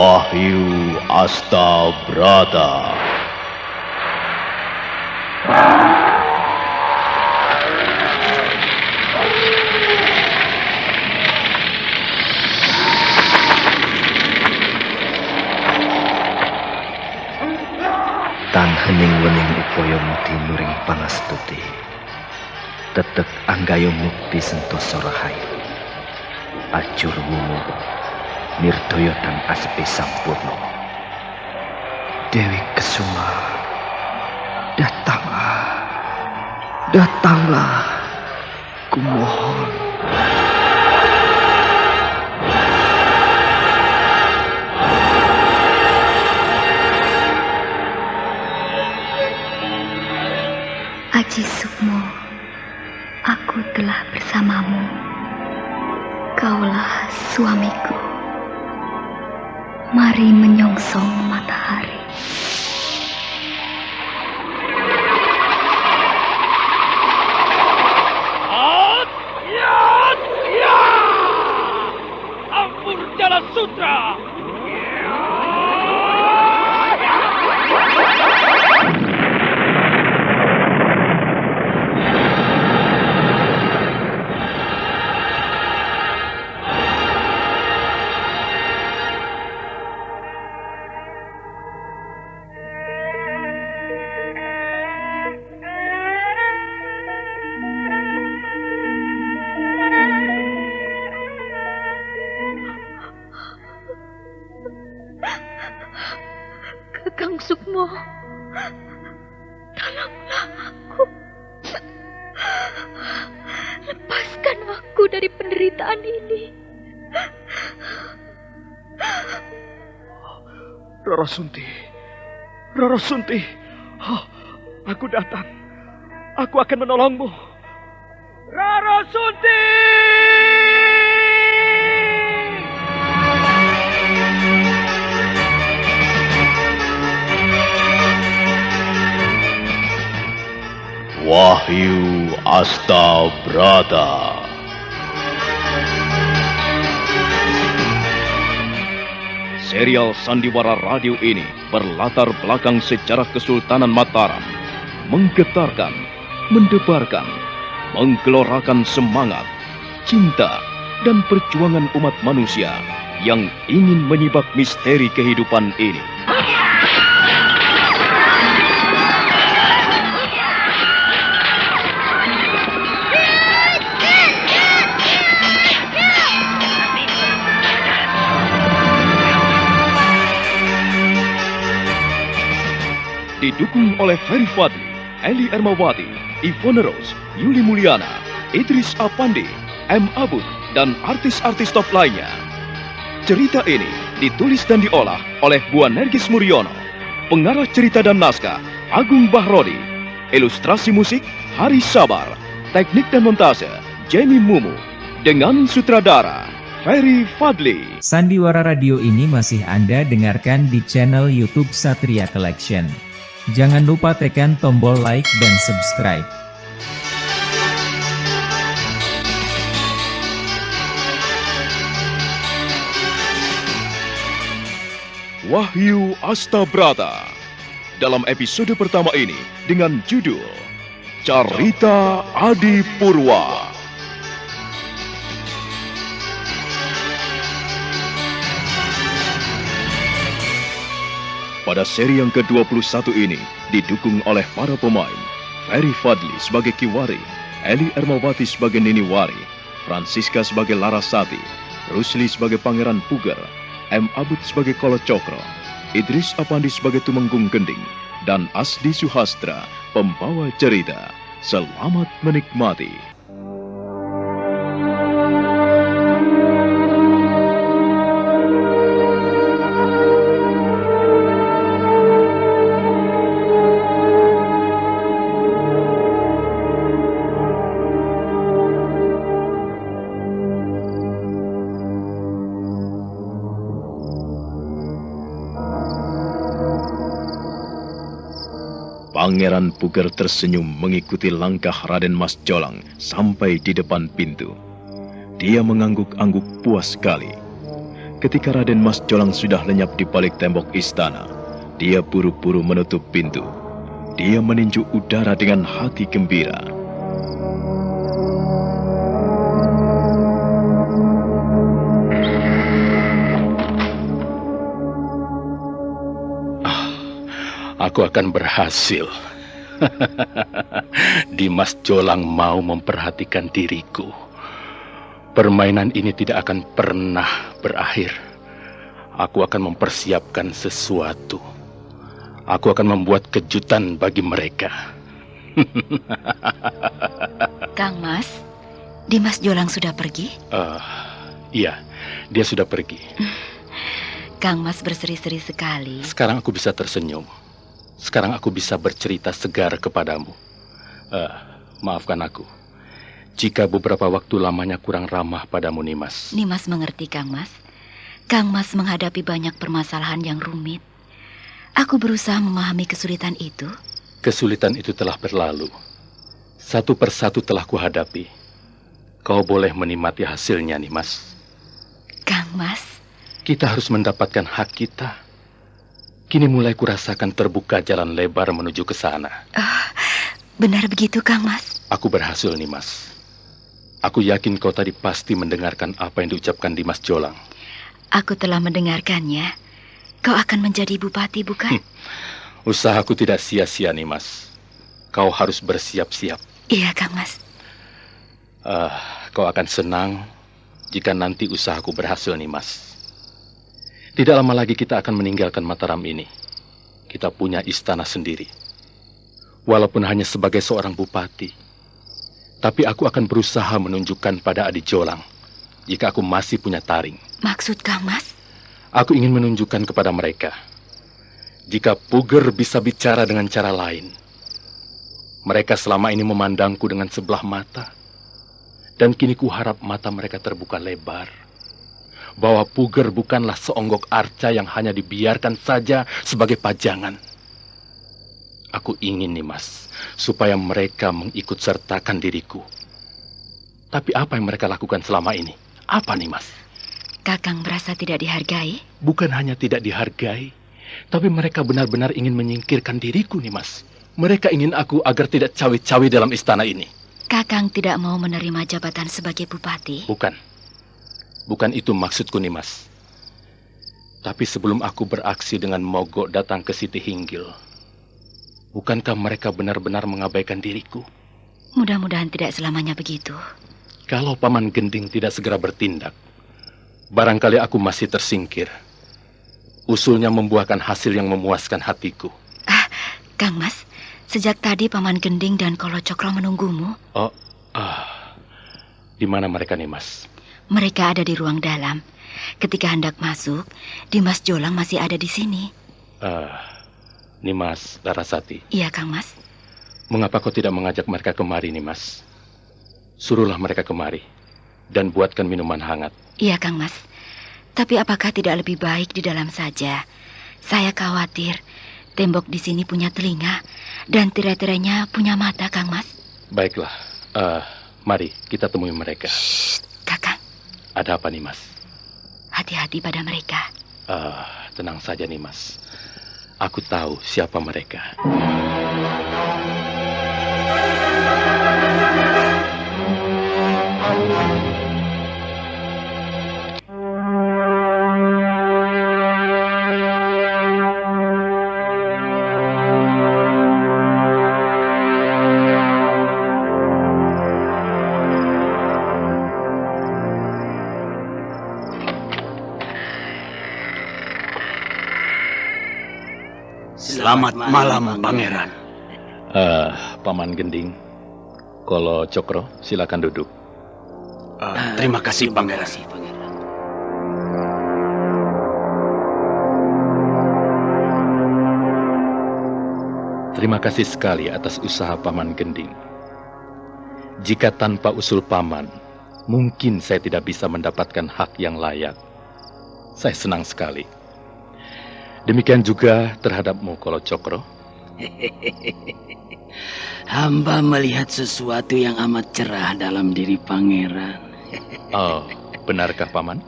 Wahyu Astabrata. Tan hening wening upaya mukti nuring pangastuti. Tetek anggayo mukti sentosa rahayu. Acur wungu nirdaya tan aspi sampurna. Dewi Kesuma, datanglah, kumohon. Aji Sukmo, aku telah bersamamu. Kaulah suamiku. Mari menyongsong matahari. Ampur Jala Sutra. Kakang Sukmo, tolonglah aku. Lepaskan aku dari penderitaan ini. Rara Sunti, aku datang. Aku akan menolongmu. Rara Sunti! Wahyu Astabrata. Serial sandiwara radio ini berlatar belakang sejarah Kesultanan Mataram, menggetarkan, mendebarkan, menggelorakan semangat, cinta, dan perjuangan umat manusia yang ingin menyibak misteri kehidupan ini. Didukung oleh Ferry Fadli, Eli Ermawati, Ivone Rose, Yuli Mulyana, Idris Apandi, M. Abud, dan artis-artis top lainnya. Cerita ini ditulis dan diolah oleh Bu Nergis Muryono, pengarah cerita dan naskah Agung Bahrodi, ilustrasi musik Hari Sabar, teknik dan montase Jamie Mumu, dengan sutradara Ferry Fadli. Sandiwara Radio ini masih Anda dengarkan di channel YouTube Satria Collection. Jangan lupa tekan tombol like dan subscribe. Wahyu Astabrata dalam episode pertama ini dengan judul Carita Adi Purwa. Pada seri yang ke-21 ini didukung oleh para pemain Ferry Fadli sebagai Kiwari, Eli Ermawati sebagai Nini Wari, Francisca sebagai Larasati, Rusli sebagai Pangeran Puger, M. Abud sebagai Kolo Cokro, Idris Apandi sebagai Tumenggung Gending, dan Asdi Suhastra, pembawa cerita. Selamat menikmati. Pangeran Puger tersenyum mengikuti langkah Raden Mas Jolang sampai di depan pintu. Dia mengangguk-angguk puas sekali. Ketika Raden Mas Jolang sudah lenyap di balik tembok istana, dia buru-buru menutup pintu. Dia meninju udara dengan hati gembira. Aku akan berhasil. Dimas Jolang mau memperhatikan diriku. Permainan ini tidak akan pernah berakhir. Aku akan mempersiapkan sesuatu. Aku akan membuat kejutan bagi mereka. Kang Mas, Dimas Jolang sudah pergi? Iya, dia sudah pergi. Kang Mas berseri-seri sekali. Sekarang aku bisa tersenyum. Sekarang aku bisa bercerita segar kepadamu. Maafkan aku jika beberapa waktu lamanya kurang ramah padamu, Nimas. Nimas mengerti, Kang Mas. Kang Mas menghadapi banyak permasalahan yang rumit. Aku berusaha memahami kesulitan itu. Kesulitan itu telah berlalu. Satu persatu telah kuhadapi. Kau boleh menikmati hasilnya, Nimas. Kang Mas, kita harus mendapatkan hak kita. Kini mulai kurasakan terbuka jalan lebar menuju ke sana. Benar begitu, Kang Mas? Aku berhasil, Nimas. Aku yakin kau tadi pasti mendengarkan apa yang diucapkan Dimas Jolang. Aku telah mendengarkannya. Kau akan menjadi bupati, bukan? Usahaku tidak sia-sia, Nimas. Kau harus bersiap-siap. Iya, Kang Mas. Kau akan senang jika nanti usahaku berhasil, Nimas. Tidak lama lagi kita akan meninggalkan Mataram ini. Kita punya istana sendiri. Walaupun hanya sebagai seorang bupati. Tapi aku akan berusaha menunjukkan pada Adi Jolang jika aku masih punya taring. Maksud Kang Mas? Aku ingin menunjukkan kepada mereka jika Puger bisa bicara dengan cara lain. Mereka selama ini memandangku dengan sebelah mata. Dan kini kuharap mata mereka terbuka lebar. Bahwa Puger bukanlah seonggok arca yang hanya dibiarkan saja sebagai pajangan. Aku ingin, Nimas, supaya mereka mengikut sertakan diriku. Tapi apa yang mereka lakukan selama ini? Apa, Nimas? Kakang merasa tidak dihargai? Bukan hanya tidak dihargai, tapi mereka benar-benar ingin menyingkirkan diriku, Nimas. Mereka ingin aku agar tidak cawi-cawi dalam istana ini. Kakang tidak mau menerima jabatan sebagai bupati? Bukan itu maksudku, Nimas. Tapi sebelum aku beraksi dengan mogok datang ke Siti Hinggil, bukankah mereka benar-benar mengabaikan diriku? Mudah-mudahan tidak selamanya begitu. Kalau Paman Gending tidak segera bertindak, barangkali aku masih tersingkir. Usulnya membuahkan hasil yang memuaskan hatiku. Kang Mas, sejak tadi Paman Gending dan Kolo Cokro menunggumu. Di mana mereka, Nimas? Mereka ada di ruang dalam. Ketika hendak masuk, Dimas Jolang masih ada di sini. Nimas Larasati. Iya, Kang Mas. Mengapa kau tidak mengajak mereka kemari, Nimas? Suruhlah mereka kemari dan buatkan minuman hangat. Iya, Kang Mas. Tapi apakah tidak lebih baik di dalam saja? Saya khawatir tembok di sini punya telinga dan tirai-tirainya punya mata, Kang Mas. Baiklah. Mari kita temui mereka. Shh, Kakang. Ada apa, Nimas? Hati-hati pada mereka. Tenang saja, Nimas. Aku tahu siapa mereka. Selamat malam, Pangeran. Paman Gending, Kolo Cokro, silakan duduk. Terima kasih, Pangeran. Terima kasih sekali atas usaha Paman Gending. Jika tanpa usul Paman, mungkin saya tidak bisa mendapatkan hak yang layak. Saya senang sekali. Demikian juga terhadapmu, Kolo Cokro. Hamba melihat sesuatu yang amat cerah dalam diri Pangeran. Oh, benarkah, Paman?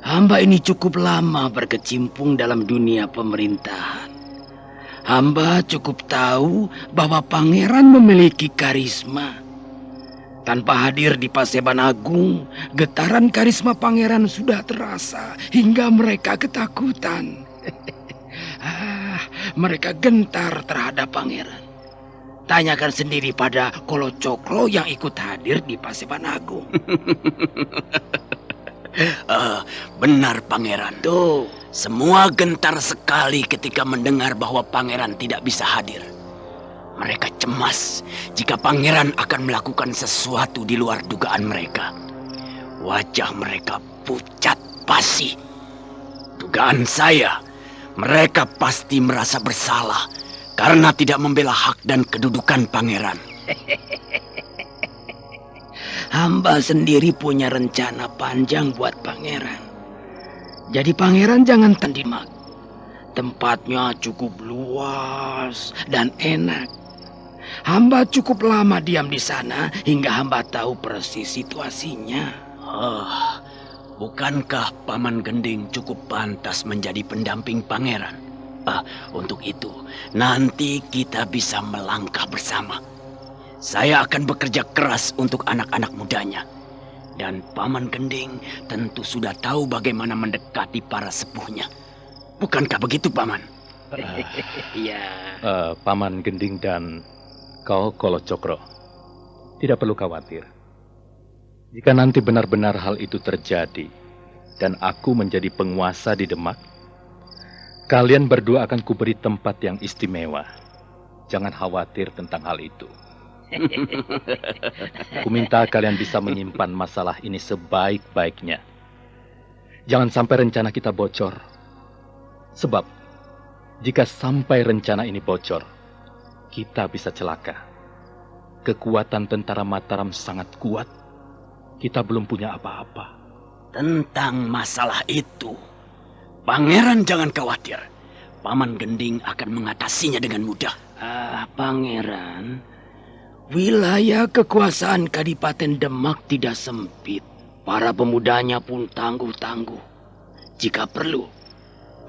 Hamba ini cukup lama berkecimpung dalam dunia pemerintahan. Hamba cukup tahu bahwa pangeran memiliki karisma. Tanpa hadir di Paseban Agung, getaran karisma pangeran sudah terasa hingga mereka ketakutan. Mereka gentar terhadap pangeran. Tanyakan sendiri pada Kolo Cokro yang ikut hadir di Paseban Agung. Benar pangeran. Tuh, Semua gentar sekali ketika mendengar bahwa pangeran tidak bisa hadir. Mereka cemas jika pangeran akan melakukan sesuatu di luar dugaan mereka. Wajah mereka pucat pasi. Dugaan saya, mereka pasti merasa bersalah karena tidak membela hak dan kedudukan pangeran. hamba sendiri punya rencana panjang buat pangeran. Jadi pangeran jangan tandimak. Tempatnya cukup luas dan enak. Hamba cukup lama diam di sana hingga hamba tahu persis situasinya. Bukankah Paman Gending cukup pantas menjadi pendamping pangeran? Untuk itu, nanti kita bisa melangkah bersama. Saya akan bekerja keras untuk anak-anak mudanya. Dan Paman Gending tentu sudah tahu bagaimana mendekati para sepuhnya. Bukankah begitu, Paman? Paman Gending dan kau Kolo Cokro, tidak perlu khawatir. Jika nanti benar-benar hal itu terjadi dan aku menjadi penguasa di Demak, kalian berdua akan kuberi tempat yang istimewa. Jangan khawatir tentang hal itu. Kuminta kalian bisa menyimpan masalah ini sebaik-baiknya. Jangan sampai rencana kita bocor. Sebab, jika sampai rencana ini bocor, kita bisa celaka. Kekuatan tentara Mataram sangat kuat. Kita belum punya apa-apa. Tentang masalah itu, Pangeran jangan khawatir. Paman Gending akan mengatasinya dengan mudah. Pangeran, wilayah kekuasaan Kadipaten Demak tidak sempit. Para pemudanya pun tangguh-tangguh. Jika perlu,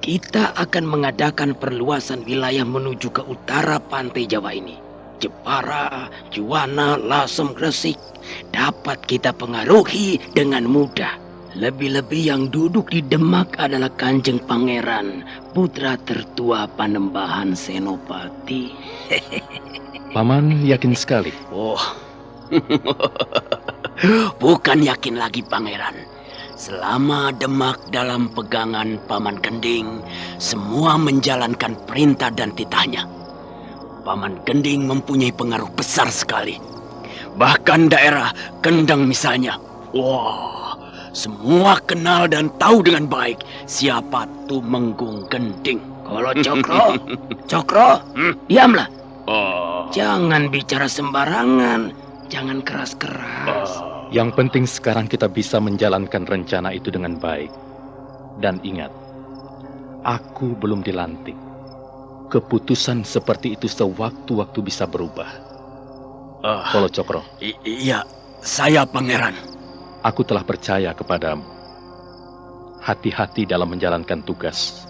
kita akan mengadakan perluasan wilayah menuju ke utara pantai Jawa ini. Jepara, Juwana, Lasem, Gresik dapat kita pengaruhi dengan mudah. Lebih-lebih yang duduk di Demak adalah Kanjeng Pangeran, putra tertua Panembahan Senopati. Paman yakin sekali? Bukan yakin lagi, Pangeran. Selama Demak dalam pegangan Paman Gending, semua menjalankan perintah dan titahnya. Paman Gending mempunyai pengaruh besar sekali. Bahkan daerah Kendeng misalnya. Semua kenal dan tahu dengan baik siapa Tumenggung Gending. Kalau Cokro, diamlah. Jangan bicara sembarangan, jangan keras-keras. Yang penting sekarang kita bisa menjalankan rencana itu dengan baik. Dan ingat, aku belum dilantik. Keputusan seperti itu sewaktu-waktu bisa berubah. Kolo Cokro. Iya, saya Pangeran. Aku telah percaya kepadamu. Hati-hati dalam menjalankan tugas.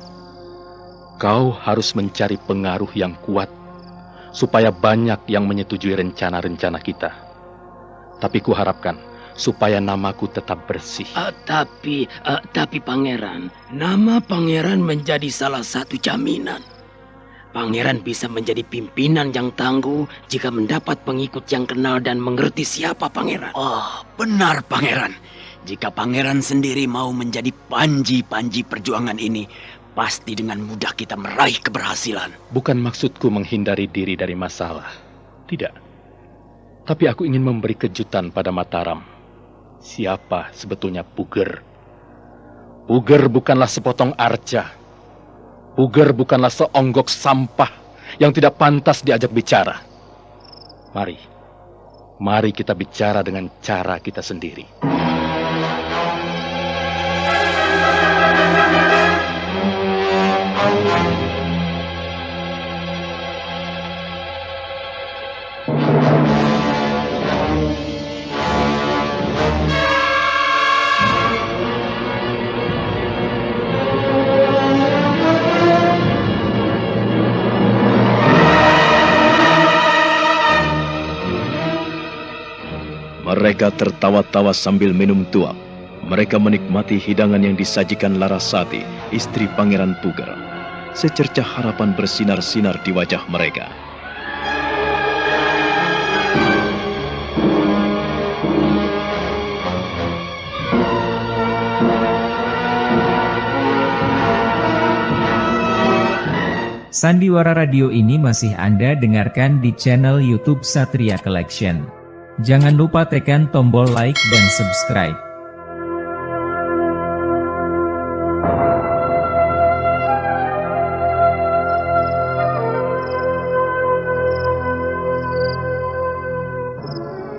Kau harus mencari pengaruh yang kuat supaya banyak yang menyetujui rencana-rencana kita. Tapi kuharapkan supaya namaku tetap bersih. Tapi Pangeran, nama Pangeran menjadi salah satu jaminan. Pangeran bisa menjadi pimpinan yang tangguh jika mendapat pengikut yang kenal dan mengerti siapa Pangeran. Benar Pangeran. Jika Pangeran sendiri mau menjadi panji-panji perjuangan ini, pasti dengan mudah kita meraih keberhasilan. Bukan maksudku menghindari diri dari masalah. Tidak. Tapi aku ingin memberi kejutan pada Mataram. Siapa sebetulnya Puger? Puger bukanlah sepotong arca. Puger bukanlah seonggok sampah yang tidak pantas diajak bicara. Mari kita bicara dengan cara kita sendiri. Mereka tertawa-tawa sambil minum tuak. Mereka menikmati hidangan yang disajikan Larasati, istri Pangeran Puger. Secercah harapan bersinar-sinar di wajah mereka. Sandiwara Radio ini masih Anda dengarkan di channel YouTube Satria Collection. Jangan lupa tekan tombol like dan subscribe.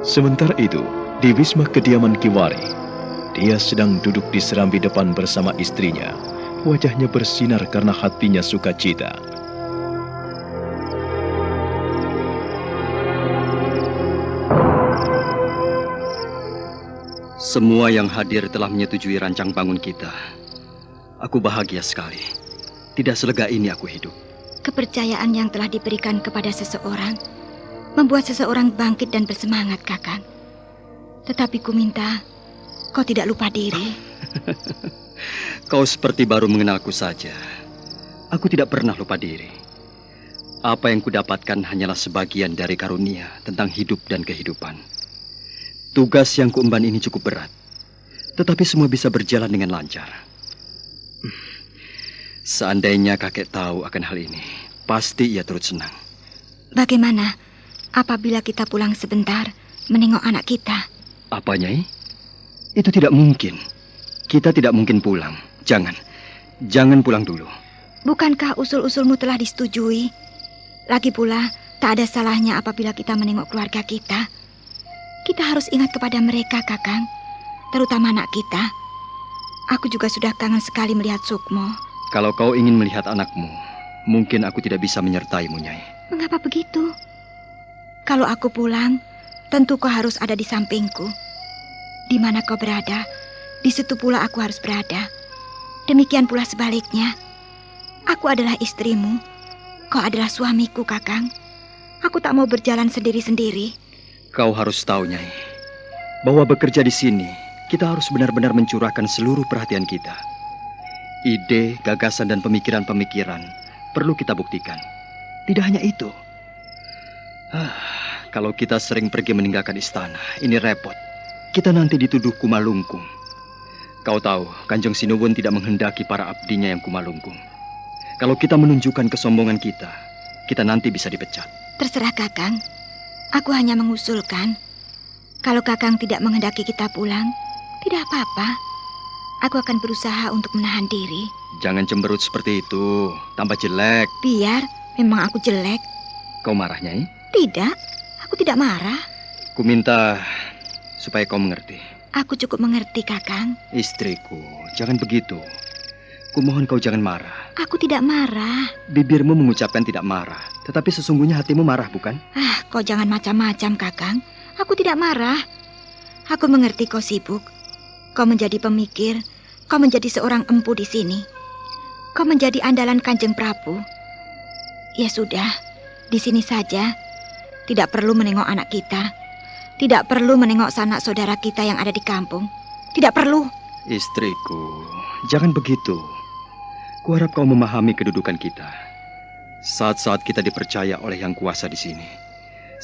Sementara itu, di wisma kediaman Kiwari, dia sedang duduk di serambi depan bersama istrinya. Wajahnya bersinar karena hatinya sukacita. Semua yang hadir telah menyetujui rancang bangun kita. Aku bahagia sekali. Tidak selega ini aku hidup. Kepercayaan yang telah diberikan kepada seseorang membuat seseorang bangkit dan bersemangat, Kakang. Tetapi ku minta kau tidak lupa diri. Kau seperti baru mengenalku saja. Aku tidak pernah lupa diri. Apa yang kudapatkan hanyalah sebagian dari karunia tentang hidup dan kehidupan. Tugas yang kuemban ini cukup berat, tetapi semua bisa berjalan dengan lancar. Seandainya kakek tahu akan hal ini, pasti ia turut senang. Bagaimana apabila kita pulang sebentar menengok anak kita? Apa, Nyai? Itu tidak mungkin. Kita tidak mungkin pulang. Jangan pulang dulu. Bukankah usul-usulmu telah disetujui? Lagi pula, tak ada salahnya apabila kita menengok keluarga kita. Kita harus ingat kepada mereka, Kakang. Terutama anak kita. Aku juga sudah kangen sekali melihat Sukmo. Kalau kau ingin melihat anakmu, mungkin aku tidak bisa menyertaimu, Nyai. Mengapa begitu? Kalau aku pulang, tentu kau harus ada di sampingku. Di mana kau berada, di situ pula aku harus berada. Demikian pula sebaliknya. Aku adalah istrimu. Kau adalah suamiku, Kakang. Aku tak mau berjalan sendiri-sendiri. Kau harus tahu, Nyai, bahwa bekerja di sini, kita harus benar-benar mencurahkan seluruh perhatian kita. Ide, gagasan, dan pemikiran-pemikiran perlu kita buktikan. Tidak hanya itu. Kalau kita sering pergi meninggalkan istana, ini repot. Kita nanti dituduh kumalungkung. Kau tahu, Kanjeng Sinuwun tidak menghendaki para abdinya yang kumalungkung. Kalau kita menunjukkan kesombongan kita nanti bisa dipecat. Terserah, Kakang. Aku hanya mengusulkan, kalau Kakang tidak menghendaki kita pulang, tidak apa-apa. Aku akan berusaha untuk menahan diri. Jangan cemberut seperti itu, tambah jelek. Biar, memang aku jelek. Kau marah, Nyai? Tidak, aku tidak marah. Ku minta supaya kau mengerti. Aku cukup mengerti, Kakang. Istriku, jangan begitu. Kumohon kau jangan marah. Aku tidak marah. Bibirmu mengucapkan tidak marah, tetapi sesungguhnya hatimu marah, bukan? Kau jangan macam-macam, Kakang. Aku tidak marah. Aku mengerti kau sibuk. Kau menjadi pemikir. Kau menjadi seorang empu di sini. Kau menjadi andalan Kanjeng Prabu. Ya sudah, di sini saja. Tidak perlu menengok anak kita. Tidak perlu menengok sanak saudara kita yang ada di kampung. Tidak perlu. Istriku, jangan begitu. Kuharap kau memahami kedudukan kita. Saat-saat kita dipercaya oleh yang kuasa di sini,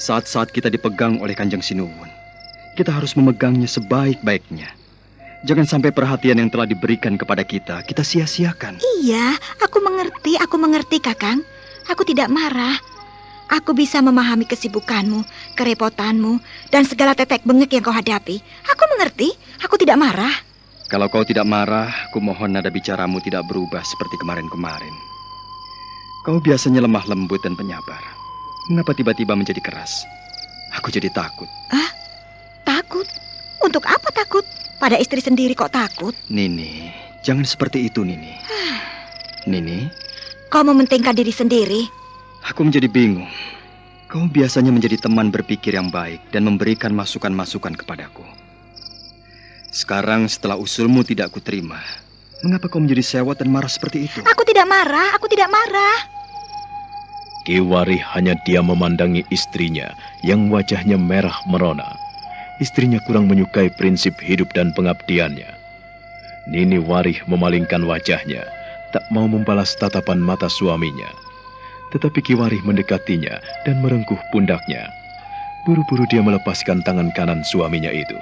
saat-saat kita dipegang oleh Kanjeng Sinuwun, kita harus memegangnya sebaik-baiknya. Jangan sampai perhatian yang telah diberikan kepada kita sia-siakan. Iya, aku mengerti, Kakang. Aku tidak marah. Aku bisa memahami kesibukanmu, kerepotanmu, dan segala tetek bengek yang kau hadapi. Aku mengerti, aku tidak marah. Kalau kau tidak marah, kumohon nada bicaramu tidak berubah seperti kemarin-kemarin. Kau biasanya lemah lembut dan penyabar. Mengapa tiba-tiba menjadi keras? Aku jadi takut. Takut? Untuk apa takut? Pada istri sendiri kok takut? Nini, jangan seperti itu, Nini. Nini? Kau mementingkan diri sendiri. Aku menjadi bingung. Kau biasanya menjadi teman berpikir yang baik dan memberikan masukan-masukan kepadaku. Sekarang setelah usulmu tidak kuterima, mengapa kau menjadi sewot dan marah seperti itu? Aku tidak marah. Kiwari hanya diam memandangi istrinya yang wajahnya merah merona. istrinya kurang menyukai prinsip hidup dan pengabdiannya. Nini Warih memalingkan wajahnya, tak mau membalas tatapan mata suaminya. Tetapi Ki Warih mendekatinya dan merengkuh pundaknya. Buru-buru dia melepaskan tangan kanan suaminya itu.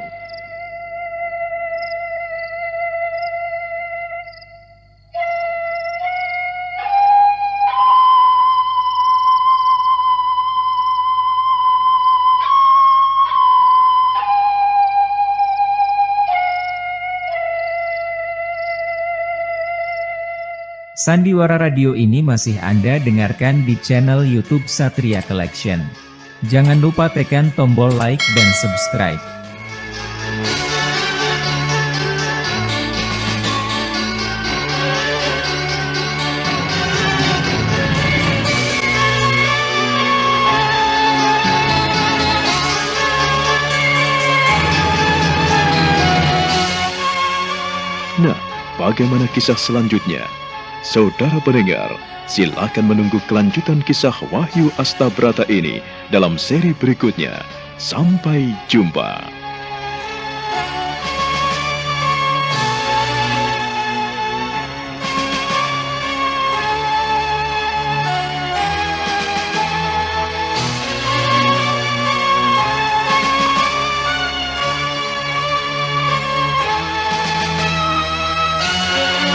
Sandiwara Radio ini masih Anda dengarkan di channel YouTube Satria Collection. Jangan lupa tekan tombol like dan subscribe. Nah, bagaimana kisah selanjutnya? Saudara pendengar, silakan menunggu kelanjutan kisah Wahyu Astabrata ini dalam seri berikutnya. Sampai jumpa.